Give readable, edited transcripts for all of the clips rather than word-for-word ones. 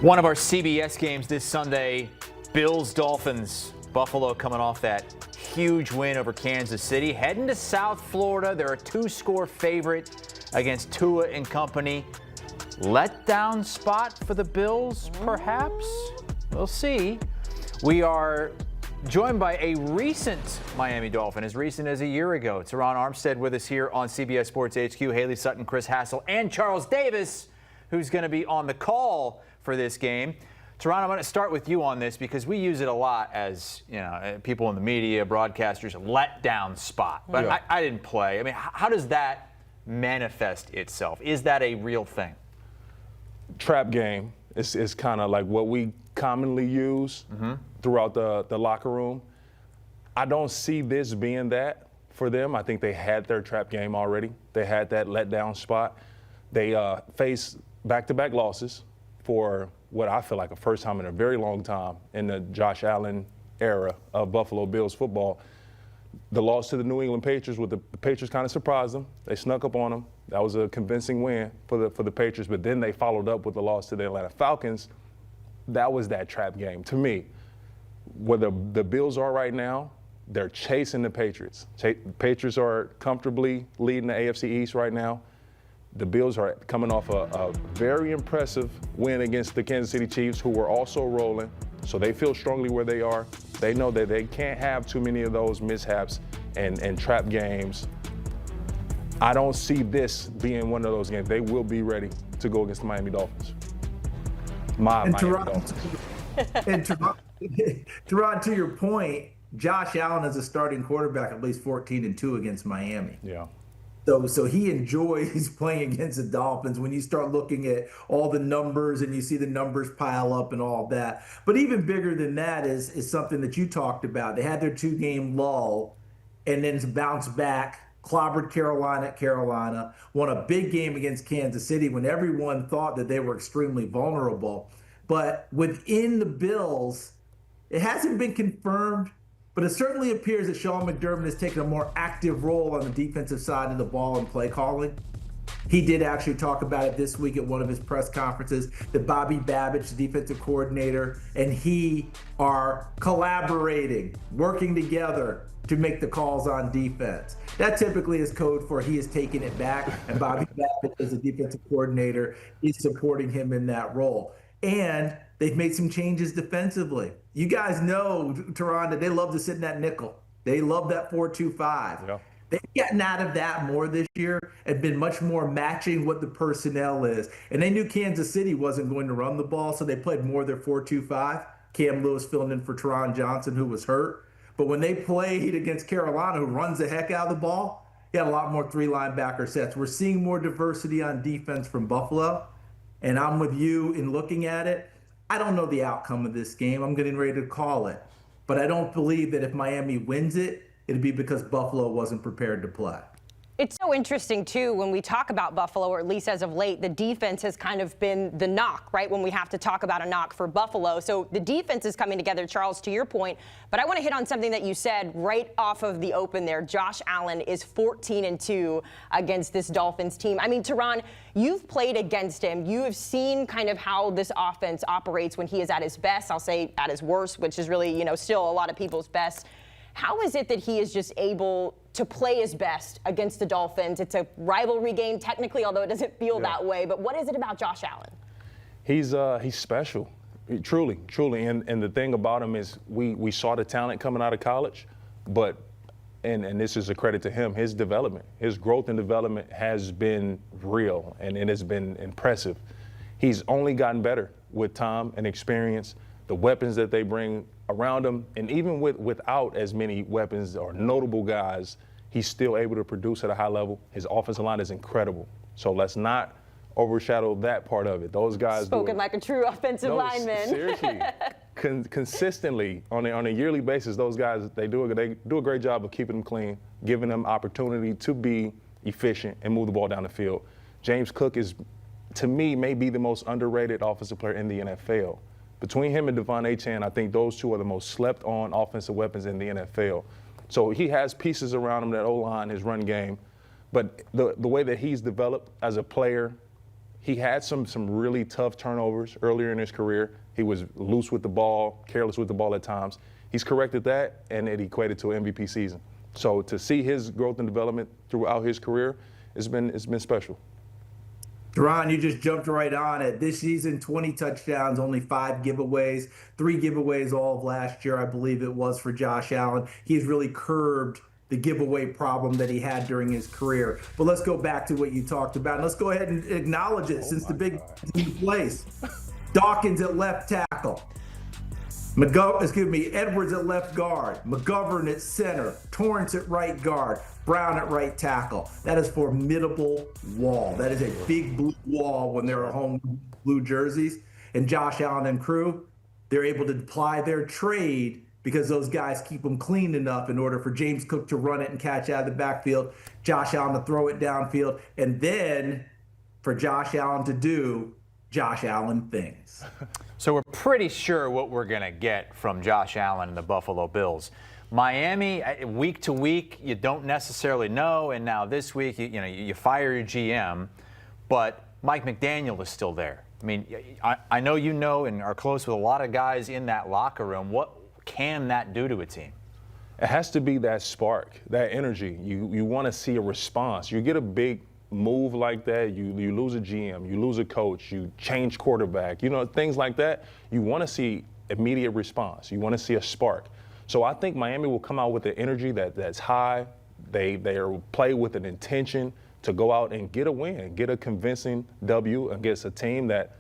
One of our CBS games this Sunday, Bills-Dolphins. Buffalo coming off that huge win over Kansas City. Heading to South Florida. They're a 2-score favorite against Tua and company. Letdown spot for the Bills, perhaps? We'll see. We are joined by a recent Miami Dolphin, as recent as a year ago. Terron Armstead with us here on CBS Sports HQ. Haley Sutton, Chris Hassel, and Charles Davis, who's going to be on the call for this game. Terron, I'm going to start with you on this because we use it a lot as, people in the media, broadcasters, letdown spot. But yeah. I didn't play. I mean, how does that manifest itself? Is that a real thing? Trap game is kind of like what we commonly use throughout the locker room. I don't see this being that for them. I think they had their trap game already. They had that letdown spot. They faced back-to-back losses for what I feel like a first time in a very long time in the Josh Allen era of Buffalo Bills football. The loss to the New England Patriots, the Patriots kind of surprised them. They snuck up on them. That was a convincing win for the Patriots, but then they followed up with the loss to the Atlanta Falcons. That was that trap game. To me, where the Bills are right now, they're chasing the Patriots. Patriots are comfortably leading the AFC East right now. The Bills are coming off a very impressive win against the Kansas City Chiefs, who were also rolling. So they feel strongly where they are. They know that they can't have too many of those mishaps and trap games. I don't see this being one of those games. They will be ready to go against the Miami Dolphins. Miami Dolphins. And Terron, to your point, Josh Allen is a starting quarterback at least 14-2 against Miami. Yeah. So he enjoys playing against the Dolphins when you start looking at all the numbers and you see the numbers pile up and all that. But even bigger than that is something that you talked about. They had their 2-game lull and then bounced back, clobbered Carolina at Carolina, won a big game against Kansas City when everyone thought that they were extremely vulnerable. But within the Bills, it hasn't been confirmed, but it certainly appears that Sean McDermott has taken a more active role on the defensive side of the ball and play calling. He did actually talk about it this week at one of his press conferences, that Bobby Babich, the defensive coordinator, and he are collaborating, working together to make the calls on defense. That typically is code for he is taking it back, and Bobby Babich, as the defensive coordinator, is supporting him in that role. And they've made some changes defensively. You guys know, Terron, that they love to sit in that nickel. They love that 4-2-5. Yeah. They've gotten out of that more this year and been much more matching what the personnel is. And they knew Kansas City wasn't going to run the ball, so they played more of their 4-2-5. Cam Lewis filling in for Terron Johnson, who was hurt. But when they played against Carolina, who runs the heck out of the ball, he had a lot more 3 linebacker sets. We're seeing more diversity on defense from Buffalo. And I'm with you in looking at it. I don't know the outcome of this game. I'm getting ready to call it. But I don't believe that if Miami wins it, it'd be because Buffalo wasn't prepared to play. It's so interesting, too, when we talk about Buffalo, or at least as of late, the defense has kind of been the knock, right, when we have to talk about a knock for Buffalo. So the defense is coming together, Charles, to your point. But I want to hit on something that you said right off of the open there. Josh Allen is 14-2 against this Dolphins team. I mean, Terron, you've played against him. You have seen kind of how this offense operates when he is at his best. I'll say at his worst, which is really, still a lot of people's best. How is it that he is just able to play his best against the Dolphins? It's a rivalry game, technically, although it doesn't feel that way. But what is it about Josh Allen? He's special, truly. And the thing about him is we saw the talent coming out of college, but and this is a credit to him, his development, his growth and development has been real and it has been impressive. He's only gotten better with time and experience, the weapons that they bring around him, and even without as many weapons or notable guys, he's still able to produce at a high level. His offensive line is incredible. So let's not overshadow that part of it. Those guys spoken like a true offensive lineman. Seriously, consistently on a yearly basis, those guys they do a great job of keeping them clean, giving them opportunity to be efficient and move the ball down the field. James Cook is, to me, may be the most underrated offensive player in the NFL. Between him and Devon Achane, I think those two are the most slept-on offensive weapons in the NFL. So he has pieces around him, that O-line, his run game. But the way that he's developed as a player He had some really tough turnovers earlier in his career. He was loose with the ball, careless with the ball at times. He's corrected that, and it equated to an MVP season. So to see his growth and development throughout his career, it's been special. Terron, you just jumped right on it. This season, 20 touchdowns, only 5 giveaways, 3 giveaways all of last year, I believe it was, for Josh Allen. He's really curbed the giveaway problem that he had during his career. But let's go back to what you talked about. And let's go ahead and acknowledge it since the big place. Dawkins at left tackle. Edwards at left guard, McGovern at center, Torrance at right guard, Brown at right tackle. That is formidable wall. That is a big blue wall when they're home blue jerseys. And Josh Allen and crew, they're able to apply their trade because those guys keep them clean enough in order for James Cook to run it and catch out of the backfield, Josh Allen to throw it downfield, and then for Josh Allen to do Josh Allen things. So we're pretty sure what we're going to get from Josh Allen and the Buffalo Bills. Miami, week to week, you don't necessarily know, and now this week, you fire your GM, but Mike McDaniel is still there. I mean, I know you know and are close with a lot of guys in that locker room. What can that do to a team? It has to be that spark, that energy. You want to see a response. You get a big move like that, you lose a GM, you lose a coach, you change quarterback, things like that. You want to see immediate response. You want to see a spark. So I think Miami will come out with an energy that's high. They play with an intention to go out and get a win, get a convincing W against a team that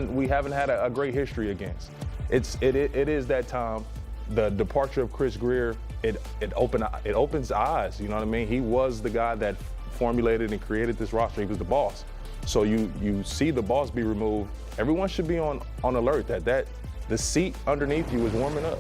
we haven't had a great history against. It is that time. The departure of Chris Grier, it opens eyes. You know what I mean? He was the guy that formulated and created this roster. He was the boss. So you see the boss be removed. Everyone should be on alert that the seat underneath you is warming up.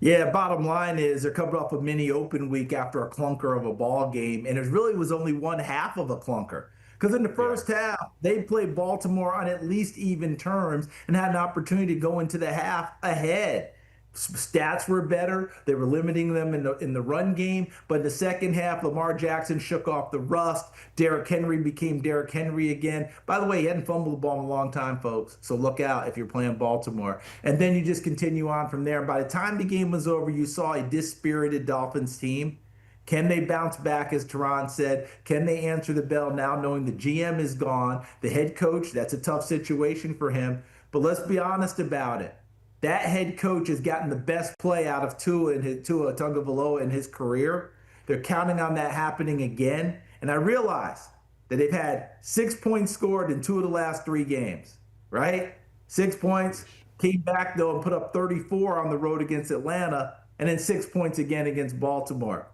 Yeah, bottom line is they're coming off a mini open week after a clunker of a ball game, and it really was only one half of a clunker. Because in the first half, they played Baltimore on at least even terms and had an opportunity to go into the half ahead. Stats were better. They were limiting them in the run game. But in the second half, Lamar Jackson shook off the rust. Derrick Henry became Derrick Henry again. By the way, he hadn't fumbled the ball in a long time, folks. So look out if you're playing Baltimore. And then you just continue on from there. And by the time the game was over, you saw a dispirited Dolphins team. Can they bounce back, as Terron said? Can they answer the bell now knowing the GM is gone? The head coach, that's a tough situation for him. But let's be honest about it. That head coach has gotten the best play out of Tua Tagovailoa in his career. They're counting on that happening again. And I realize that they've had 6 points scored in 2 of the last 3 games, right? 6 points, came back, though, and put up 34 on the road against Atlanta, and then 6 points again against Baltimore.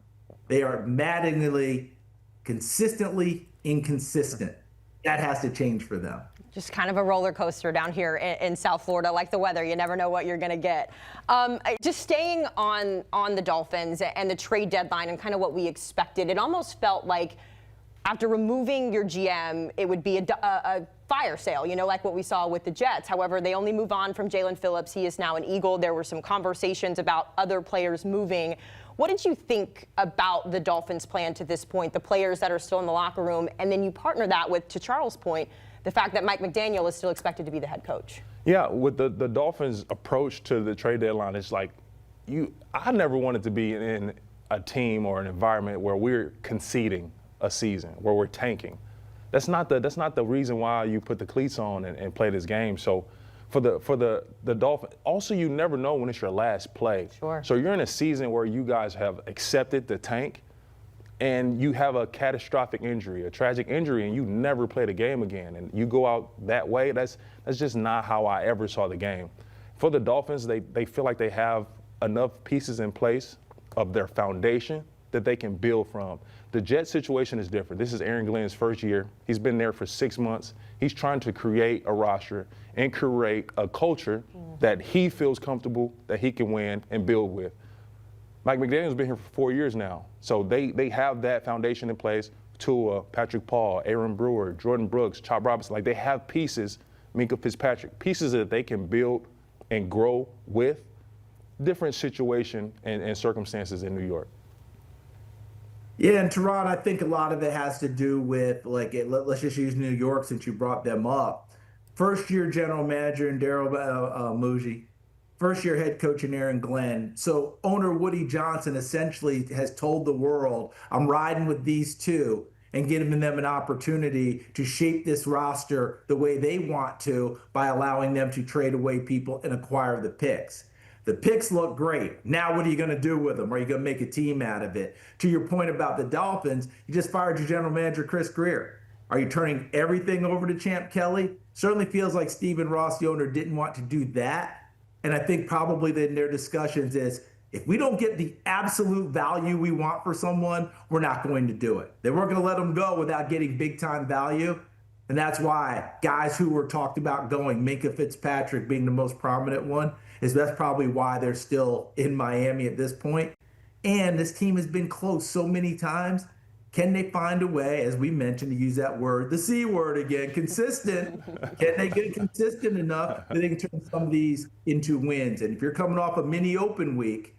They are maddeningly, consistently inconsistent. That has to change for them. Just kind of a roller coaster down here in South Florida, like the weather. You never know what you're going to get. Just staying on the Dolphins and the trade deadline and kind of what we expected, it almost felt like after removing your GM, it would be a fire sale, like what we saw with the Jets. However, they only move on from Jaelan Phillips. He is now an Eagle. There were some conversations about other players moving. What did you think about the Dolphins' plan to this point, the players that are still in the locker room, and then you partner that with, to Charles' point, the fact that Mike McDaniel is still expected to be the head coach? Yeah, with the Dolphins' approach to the trade deadline, it's like I never wanted to be in a team or an environment where we're conceding a season, where we're tanking. That's not the reason why you put the cleats on and play this game. So for the Dolphins, also you never know when it's your last play. Sure. So you're in a season where you guys have accepted the tank, and you have a catastrophic injury, a tragic injury, and you never play the game again, and you go out that way. That's just not how I ever saw the game. For the Dolphins, they feel like they have enough pieces in place of their foundation that they can build from. The Jets situation is different. This is Aaron Glenn's first year. He's been there for 6 months. He's trying to create a roster and create a culture that he feels comfortable, that he can win and build with. Mike McDaniel's been here for 4 years now, so they have that foundation in place. Tua, Patrick Paul, Aaron Brewer, Jordan Brooks, Chop Robinson, like they have pieces, Minkah Fitzpatrick, pieces that they can build and grow with. Different situation and circumstances in New York. Yeah, and Terron, I think a lot of it has to do with let's just use New York since you brought them up. First year general manager in Daryl Muji, first year head coach in Aaron Glenn. So owner Woody Johnson essentially has told the world, I'm riding with these two and giving them an opportunity to shape this roster the way they want to by allowing them to trade away people and acquire the picks. The picks look great. Now what are you going to do with them? Are you going to make a team out of it? To your point about the Dolphins, you just fired your general manager, Chris Grier. Are you turning everything over to Champ Kelly? Certainly feels like Stephen Ross, the owner, didn't want to do that. And I think probably in their discussions is, if we don't get the absolute value we want for someone, we're not going to do it. They weren't going to let them go without getting big-time value. And that's why guys who were talked about going, Minkah Fitzpatrick being the most prominent one, that's probably why they're still in Miami at this point. And this team has been close so many times. Can they find a way, as we mentioned, to use that word, the C word again, consistent? Can they get consistent enough that they can turn some of these into wins? And if you're coming off a mini open week,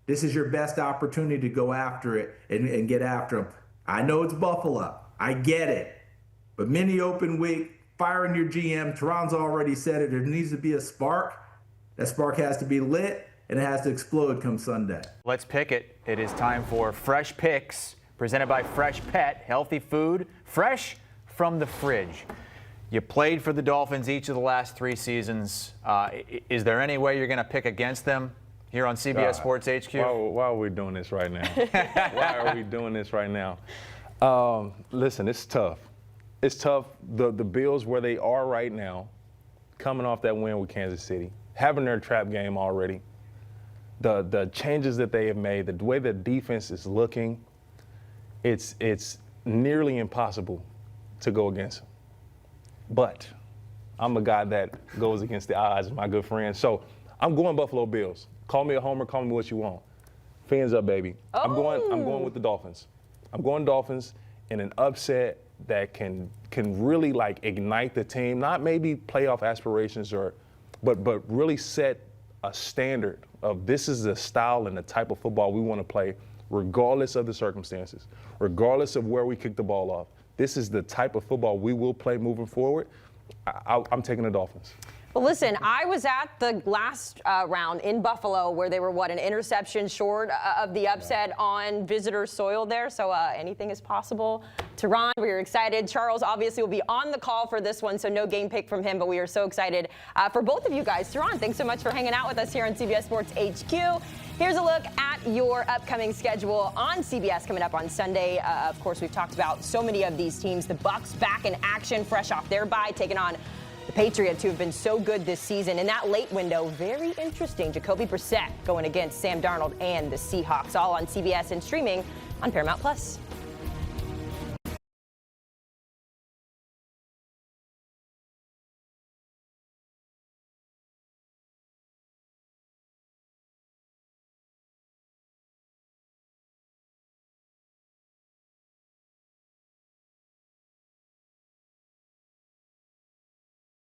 this is your best opportunity to go after it and get after them. I know it's Buffalo. I get it. But mini open week, firing your GM, Terron's already said it, there needs to be a spark. That spark has to be lit, and it has to explode come Sunday. Let's pick it. It is time for Fresh Picks, presented by Fresh Pet. Healthy food, fresh from the fridge. You played for the Dolphins each of the last 3 seasons. Is there any way you're going to pick against them here on CBS Sports HQ? Why are we doing this right now? Why are we doing this right now? Listen, it's tough. It's tough. The Bills, where they are right now, coming off that win with Kansas City, having their trap game already, the changes that they have made, the way the defense is looking, it's nearly impossible to go against them. But I'm a guy that goes against the odds, my good friend. So I'm going Buffalo Bills. Call me a homer, call me what you want. Fans up, baby. Oh. I'm going with the Dolphins. I'm going Dolphins in an upset that can really ignite the team, not maybe playoff aspirations but really set a standard of this is the style and the type of football we want to play regardless of the circumstances, regardless of where we kick the ball off. This is the type of football we will play moving forward. I'm taking the Dolphins. Well, listen, I was at the last round in Buffalo where they were, an interception short of the upset on visitor soil there. So anything is possible. Terron, we are excited. Charles obviously will be on the call for this one, so no game pick from him, but we are so excited for both of you guys. Terron, thanks so much for hanging out with us here on CBS Sports HQ. Here's a look at your upcoming schedule on CBS coming up on Sunday. Of course, we've talked about so many of these teams. The Bucs back in action, fresh off their bye, taking on the Patriots, who have been so good this season. In that late window, very interesting. Jacoby Brissett going against Sam Darnold and the Seahawks, all on CBS and streaming on Paramount+.